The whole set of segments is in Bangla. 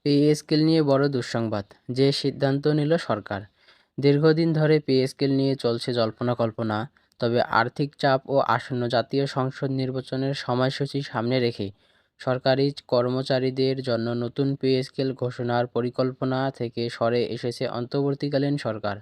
পে স্কেল নিয়ে বড় দুঃসংবাদ, যে সিদ্ধান্ত নিল সরকার। দীর্ঘদিন ধরে পে স্কেল নিয়ে চলছে জল্পনা-কল্পনা। তবে আর্থিক চাপ ও আসন্ন জাতীয় সংসদ নির্বাচনের সময়সূচি সামনে রেখে সরকারি কর্মচারীদের জন্য নতুন পে স্কেল ঘোষণার পরিকল্পনা থেকে সরে এসেছে অন্তর্বর্তীকালীন সরকার।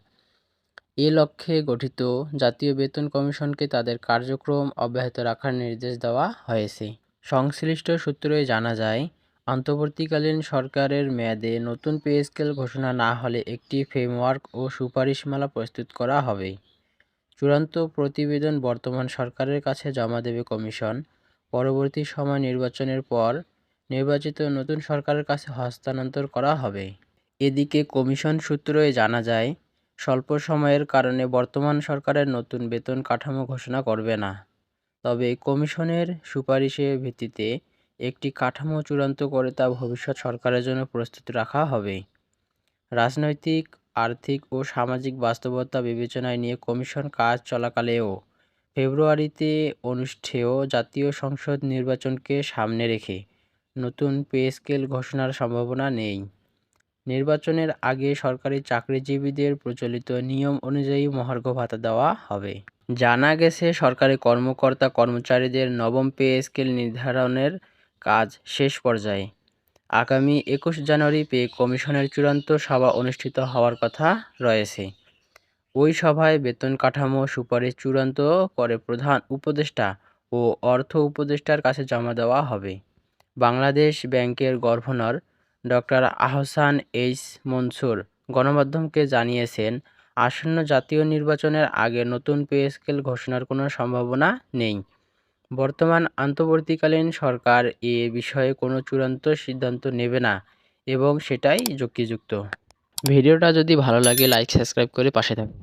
এ লক্ষ্যে গঠিত জাতীয় বেতন কমিশনকে তাদের কার্যক্রম অব্যাহত রাখার নির্দেশ দেওয়া হয়েছে। সংশ্লিষ্ট সূত্রে জানা যায়, অন্তর্বর্তীকালীন সরকারের মেয়াদে নতুন পে স্কেল ঘোষণা না হলে একটি ফ্রেমওয়ার্ক ও সুপারিশমালা প্রস্তুত করা হবে। চূড়ান্ত প্রতিবেদন বর্তমান সরকারের কাছে জমা দেবে কমিশন। পরবর্তী সময় নির্বাচনের পর নির্বাচিত নতুন সরকারের কাছে হস্তান্তর করা হবে। এদিকে কমিশন সূত্রে জানা যায়, স্বল্প সময়ের কারণে বর্তমান সরকারের নতুন বেতন কাঠামো ঘোষণা করবে না। তবে কমিশনের সুপারিশের ভিত্তিতে একটি কাঠামো চূড়ান্ত করে তা ভবিষ্যৎ সরকারের জন্য প্রস্তুত রাখা হবে। রাজনৈতিক, আর্থিক ও সামাজিক বাস্তবতা বিবেচনায় নিয়ে কমিশন কাজ চলাকালেও ফেব্রুয়ারিতে অনুষ্ঠেয় জাতীয় সংসদ নির্বাচনকে সামনে রেখে নতুন পে স্কেল ঘোষণার সম্ভাবনা নেই। নির্বাচনের আগে সরকারি চাকরিজীবীদের প্রচলিত নিয়ম অনুযায়ী মহার্ঘ ভাতা দেওয়া হবে। জানা গেছে, সরকারি কর্মকর্তা-কর্মচারীদের নবম পে স্কেল নির্ধারণের কাজ শেষ পর্যায়ে। আগামী ২১ জানুয়ারি পে কমিশনের চূড়ান্ত সভা অনুষ্ঠিত হওয়ার কথা রয়েছে। ওই সভায় বেতন কাঠামো সুপারিশ চূড়ান্ত করে প্রধান উপদেষ্টা ও অর্থ উপদেষ্টার কাছে জমা দেওয়া হবে। বাংলাদেশ ব্যাংকের governor doctor Ahsan H Mansur গণমাধ্যমকে জানিয়েছেন, আসন্ন জাতীয় নির্বাচনের আগে নতুন পে স্কেল ঘোষণার কোনো সম্ভাবনা নেই। বর্তমান অন্তর্বর্তীকালীন সরকার এ বিষয়ে কোনো চূড়ান্ত সিদ্ধান্ত নেবে না এবং সেটাই যুক্তিযুক্ত। ভিডিওটা যদি ভালো লাগে লাইক, সাবস্ক্রাইব করে পাশে থাকুন।